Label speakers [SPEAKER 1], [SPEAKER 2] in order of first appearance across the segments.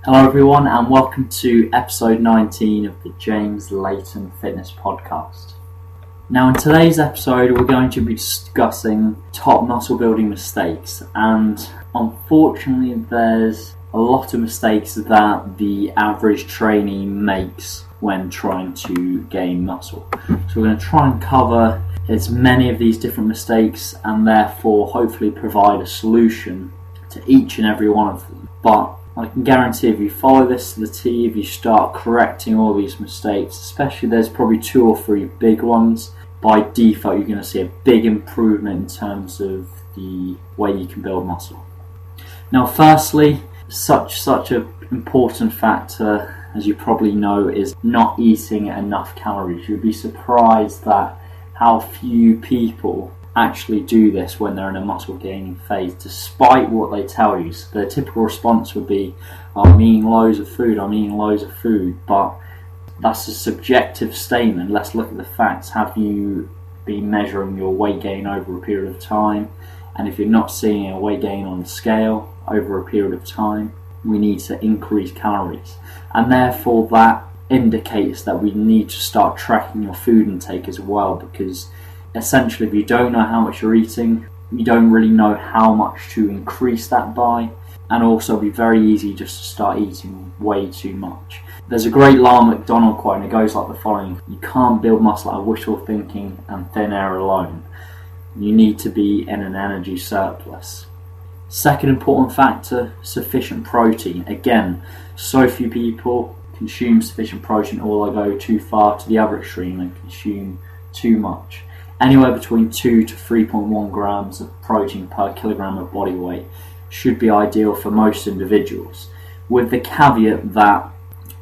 [SPEAKER 1] Hello everyone and welcome to episode 19 of the Layton Fitness podcast. Now in today's episode we're going to be discussing top muscle building mistakes, and unfortunately there's a lot of mistakes that the average trainee makes when trying to gain muscle. So we're going to try and cover as many of these different mistakes and therefore hopefully provide a solution to each and every one of them. But I can guarantee if you follow this to the T, if you start correcting all these mistakes, especially there's probably 2 or 3 big ones, by default you're going to see a big improvement in terms of the way you can build muscle. Now firstly, such an important factor, as you probably know, is not eating enough calories. You'd be surprised at how few people actually do this when they're in a muscle gaining phase, despite what they tell you. So the typical response would be, I'm eating loads of food, but that's a subjective statement. Let's look at the facts. Have you been measuring your weight gain over a period of time? And if you're not seeing a weight gain on the scale over a period of time, we need to increase calories. And therefore that indicates that we need to start tracking your food intake as well, because essentially if you don't know how much you're eating, you don't really know how much to increase that by, and also it'll be very easy just to start eating way too much. There's a great Lyle McDonald quote and it goes like the following: you can't build muscle out of wishful thinking and thin air alone. You need to be in an energy surplus. Second important factor, sufficient protein. Again, so few people consume sufficient protein, or they go too far to the other extreme and consume too much. Anywhere between 2 to 3.1 grams of protein per kilogram of body weight should be ideal for most individuals, with the caveat that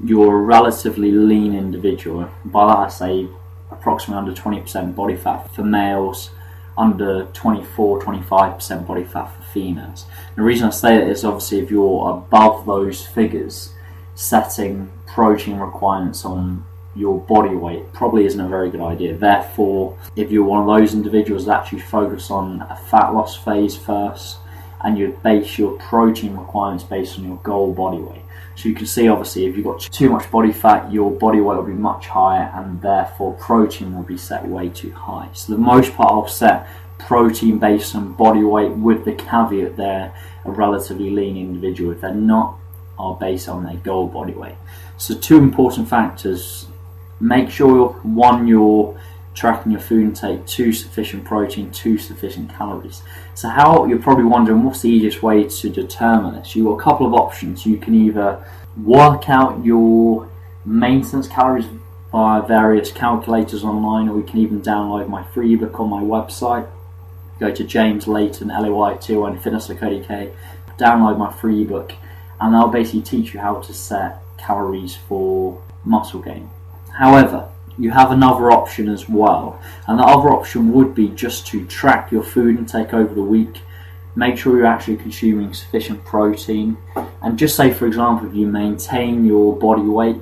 [SPEAKER 1] you're a relatively lean individual. By that I say approximately under 20% body fat for males, under 24-25% body fat for females. The reason I say that is obviously if you're above those figures, setting protein requirements on your body weight probably isn't a very good idea. Therefore, if you're one of those individuals that actually focus on a fat loss phase first, and you base your protein requirements based on your goal body weight. So you can see obviously if you've got too much body fat, your body weight will be much higher and therefore protein will be set way too high. So the most part I'll set protein based on body weight, with the caveat they're a relatively lean individual. If they're not, are based on their goal body weight. So 2 important factors: make sure, 1, you're tracking your food intake, 2, sufficient protein, 2, sufficient calories. So you're probably wondering, what's the easiest way to determine this? You've got a couple of options. You can either work out your maintenance calories via various calculators online, or you can even download my free ebook on my website. Go to jameslayton.fitness.co.uk, download my free ebook, and I'll basically teach you how to set calories for muscle gain. However, you have another option as well, and the other option would be just to track your food intake over the week. Make sure you're actually consuming sufficient protein, and just say, for example, if you maintain your body weight,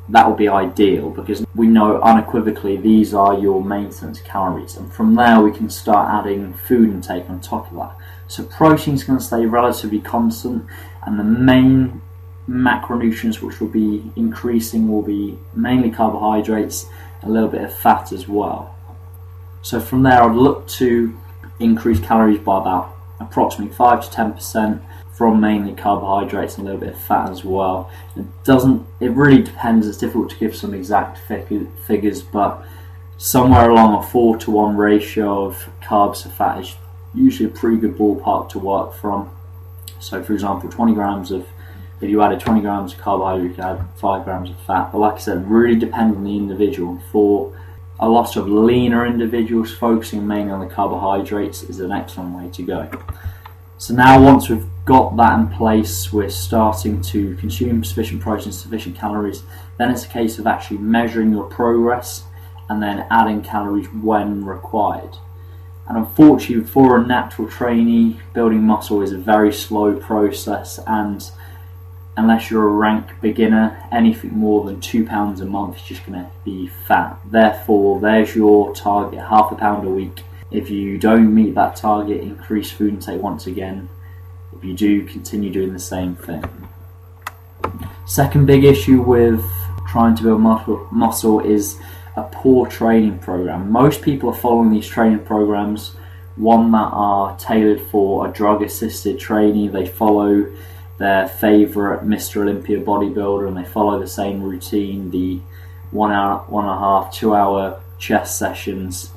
[SPEAKER 1] that would be ideal, because we know unequivocally these are your maintenance calories, and from there we can start adding food intake on top of that. So protein's going to stay relatively constant, and the main macronutrients which will be increasing will be mainly carbohydrates, a little bit of fat as well. So from there I'd look to increase calories by about approximately 5 to 10% from mainly carbohydrates and a little bit of fat as well. It really depends. It's difficult to give some exact figures, but somewhere along a 4-to-1 ratio of carbs to fat is usually a pretty good ballpark to work from. So for example, if you added 20 grams of carbohydrate, you could add 5 grams of fat. But like I said, really depends on the individual. For a lot of leaner individuals, focusing mainly on the carbohydrates is an excellent way to go. So now once we've got that in place, we're starting to consume sufficient protein, sufficient calories. Then it's a case of actually measuring your progress and then adding calories when required. And unfortunately, for a natural trainee, building muscle is a very slow process, and unless you're a rank beginner, anything more than 2 pounds a month is just going to be fat. Therefore, there's your target, half a pound a week. If you don't meet that target, increase food intake once again. If you do, continue doing the same thing. Second big issue with trying to build muscle is a poor training program. Most people are following these training programs, one that are tailored for a drug-assisted training. They follow their favourite Mr. Olympia bodybuilder and they follow the same routine, the 1 hour, 1.5, 2 hour chest sessions.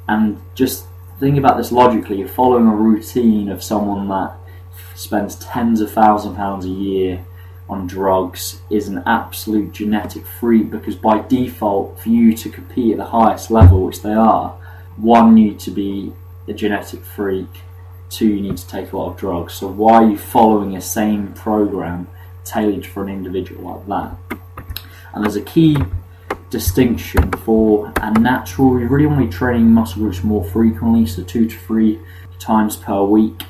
[SPEAKER 1] And just think about this logically, you're following a routine of someone that spends tens of £1,000s a year on drugs, is an absolute genetic freak, because by default, for you to compete at the highest level, which they are, one, you need to be a genetic freak, two, you need to take a lot of drugs. So why are you following a same program tailored for an individual like that? And there's a key distinction for a natural, you really want to be training muscle groups more frequently, so 2 to 3 times per week,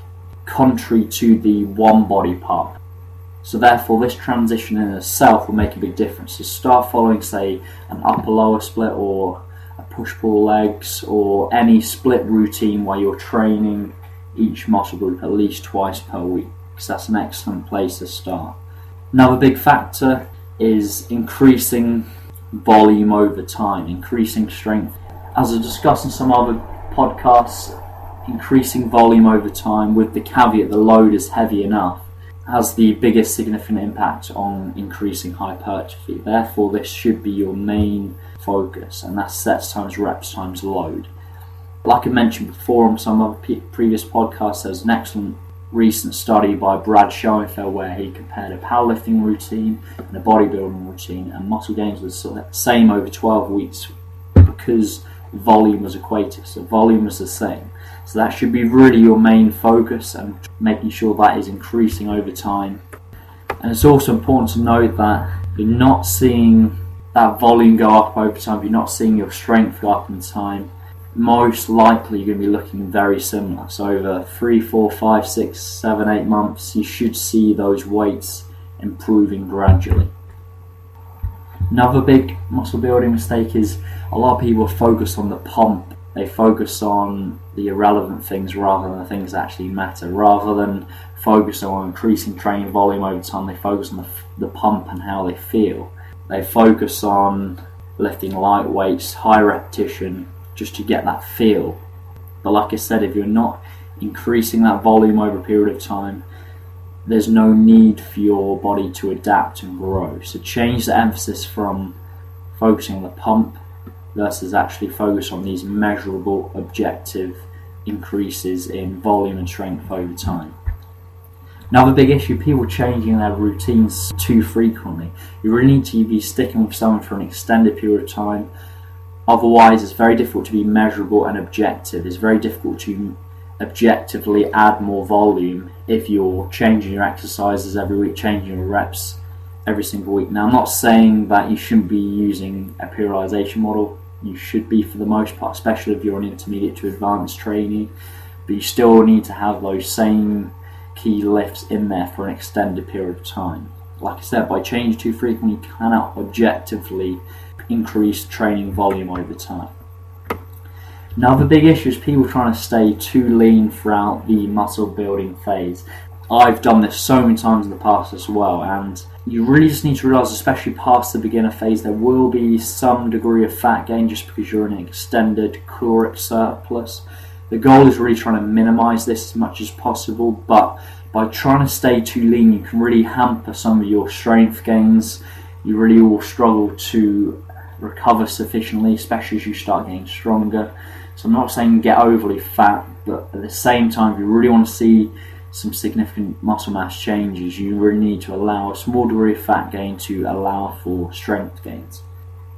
[SPEAKER 1] contrary to the one body part. So therefore this transition in itself will make a big difference. So start following, say, an upper lower split or a push-pull legs or any split routine where you're training each muscle group at least twice per week, because that's an excellent place to start. Another big factor is increasing volume over time, increasing strength. As I discussed in some other podcasts, increasing volume over time, with the caveat the load is heavy enough, has the biggest significant impact on increasing hypertrophy. Therefore, this should be your main focus, and that's sets times reps times load. Like I mentioned before on some other previous podcasts, there's an excellent recent study by Brad Schoenfeld where he compared a powerlifting routine and a bodybuilding routine, and muscle gains was the same over 12 weeks because volume was equated, so volume was the same. So that should be really your main focus, and making sure that is increasing over time. And it's also important to note that you're not seeing that volume go up over time, you're not seeing your strength go up in time. Most likely you're going to be looking very similar. So over 3, 4, 5, 6, 7, 8 months, you should see those weights improving gradually. Another big muscle building mistake is a lot of people focus on the pump. They focus on the irrelevant things rather than the things that actually matter. Rather than focus on increasing training volume over time, they focus on the pump and how they feel. They focus on lifting light weights, high repetition, just to get that feel. But like I said, if you're not increasing that volume over a period of time, there's no need for your body to adapt and grow. So change the emphasis from focusing on the pump versus actually focus on these measurable, objective increases in volume and strength over time. Another big issue, people changing their routines too frequently. You really need to be sticking with someone for an extended period of time. Otherwise, it's very difficult to be measurable and objective. It's very difficult to objectively add more volume if you're changing your exercises every week, changing your reps every single week. Now, I'm not saying that you shouldn't be using a periodization model. You should be for the most part, especially if you're an intermediate to advanced trainee. But you still need to have those same key lifts in there for an extended period of time. Like I said, by changing too frequently, you cannot objectively increase training volume over time. Another big issue is people trying to stay too lean throughout the muscle building phase. I've done this so many times in the past as well, and you really just need to realise, especially past the beginner phase, there will be some degree of fat gain just because you're in an extended caloric surplus. The goal is really trying to minimise this as much as possible, but by trying to stay too lean, you can really hamper some of your strength gains. You really will struggle to recover sufficiently, especially as you start getting stronger. So I'm not saying get overly fat, but at the same time, if you really want to see some significant muscle mass changes, you really need to allow a small degree of fat gain to allow for strength gains.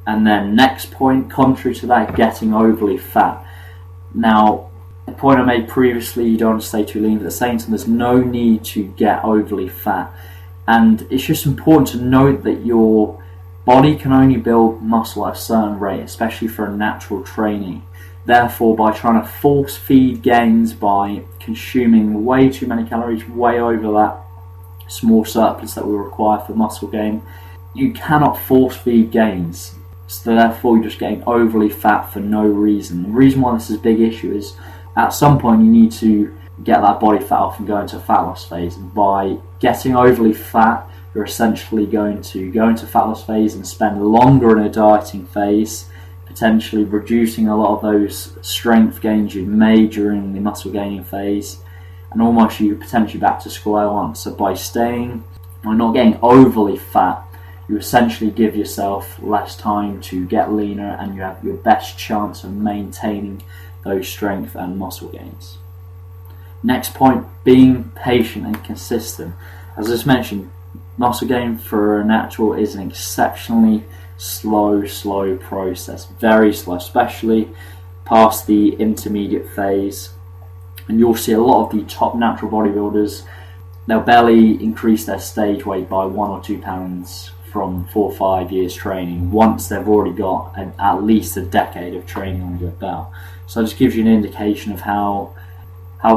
[SPEAKER 1] And then next point, contrary to that, getting overly fat. Now, the point I made previously, you don't want to stay too lean, but at the same time, there's no need to get overly fat. And it's just important to note that your body can only build muscle at a certain rate, especially for a natural training. Therefore, by trying to force feed gains by consuming way too many calories, way over that small surplus that we require for muscle gain, you cannot force feed gains. So therefore, you're just getting overly fat for no reason. The reason why this is a big issue is at some point you need to get that body fat off and go into a fat loss phase. And by getting overly fat, you're essentially going to go into fat loss phase and spend longer in a dieting phase, potentially reducing a lot of those strength gains you made during the muscle gaining phase, and almost you're potentially back to square one. So by staying or not getting overly fat, you essentially give yourself less time to get leaner, and you have your best chance of maintaining those strength and muscle gains. Next point, being patient and consistent. As I just mentioned, muscle gain for a natural is an exceptionally slow process, very slow, especially past the intermediate phase. And you'll see a lot of the top natural bodybuilders, they'll barely increase their stage weight by 1 or 2 pounds from 4 or 5 years training once they've already got at least a decade of training under their belt. So it just gives you an indication of how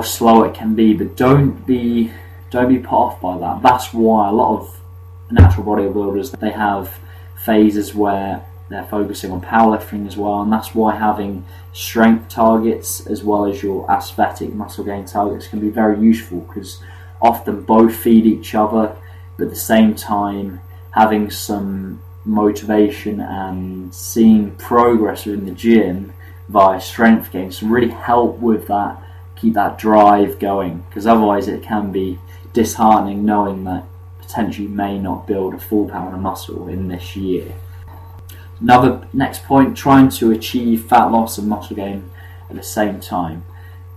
[SPEAKER 1] slow it can be, but don't be put off by that. That's why a lot of natural bodybuilders, they have phases where they're focusing on powerlifting as well, and that's why having strength targets as well as your aesthetic muscle gain targets can be very useful, because often both feed each other, but at the same time having some motivation and seeing progress within the gym via strength gains can really help with that, keep that drive going, because otherwise it can be disheartening knowing that potentially you may not build a full pound of muscle in this year. Next point, trying to achieve fat loss and muscle gain at the same time.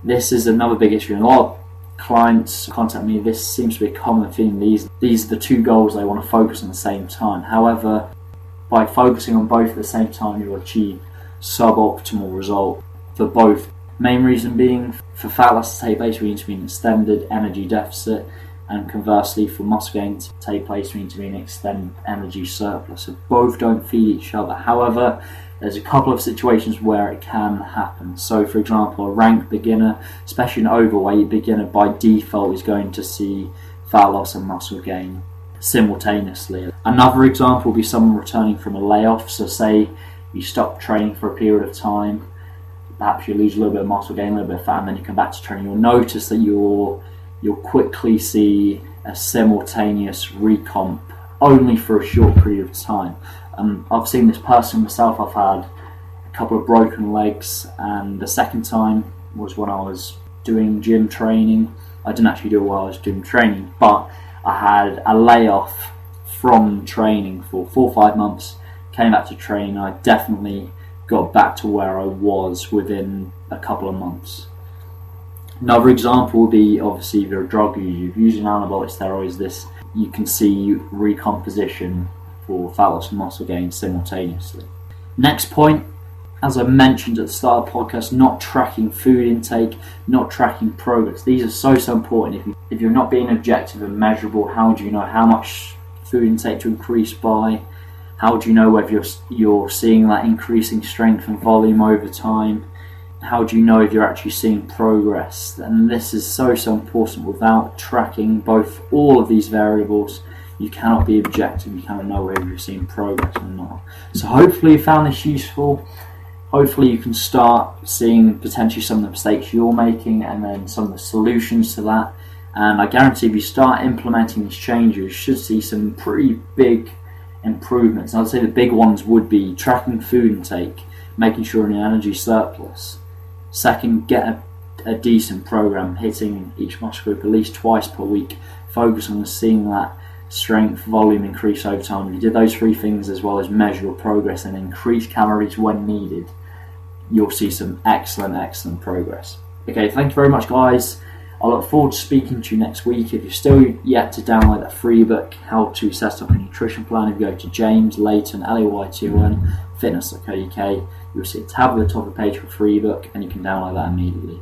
[SPEAKER 1] This is another big issue, and a lot of clients contact me, this seems to be a common theme. These are the two goals they want to focus on at the same time. However, by focusing on both at the same time, you'll achieve suboptimal result for both. Main reason being, for fat loss to take place, we need to be an extended energy deficit, and conversely for muscle gain to take place, we need to be an extended energy surplus. So both don't feed each other. However, there's a couple of situations where it can happen. So for example, a ranked beginner, especially an overweight beginner, by default is going to see fat loss and muscle gain simultaneously. Another example would be someone returning from a layoff. So say you stop training for a period of time, perhaps you lose a little bit of muscle gain, a little bit of fat, and then you come back to training. You'll notice that you'll quickly see a simultaneous recomp only for a short period of time. I've seen this person myself. I've had a couple of broken legs, and the second time was when I was doing gym training. I didn't actually do it while I was doing training, but I had a layoff from training for 4 or 5 months, came back to training. I definitely got back to where I was within a couple of months. Another example would be, obviously, if you're a drug user, you're using anabolic steroids, you can see recomposition for fat loss and muscle gain simultaneously. Next point, as I mentioned at the start of the podcast, not tracking food intake, not tracking progress. These are so important. If you're not being objective and measurable, how do you know how much food intake to increase by? How do you know whether you're seeing that increasing strength and volume over time? How do you know if you're actually seeing progress? And this is so important. Without tracking all of these variables, you cannot be objective. You cannot know whether you're seeing progress or not. So hopefully you found this useful. Hopefully you can start seeing potentially some of the mistakes you're making and then some of the solutions to that. And I guarantee if you start implementing these changes, you should see some pretty big improvements. And I'd say the big ones would be tracking food intake, making sure you're in an energy surplus. Second, get a decent program, hitting each muscle group at least twice per week. Focus on seeing that strength, volume increase over time. If you did those 3 things as well as measure your progress and increase calories when needed, you'll see some excellent progress. Okay, thank you very much, guys. I look forward to speaking to you next week. If you're still yet to download that free book, How to Set Up a Nutrition Plan, if you go to James Layton, Layton Fitness.co.uk, you'll see a tab at the top of the page for free book, and you can download that immediately.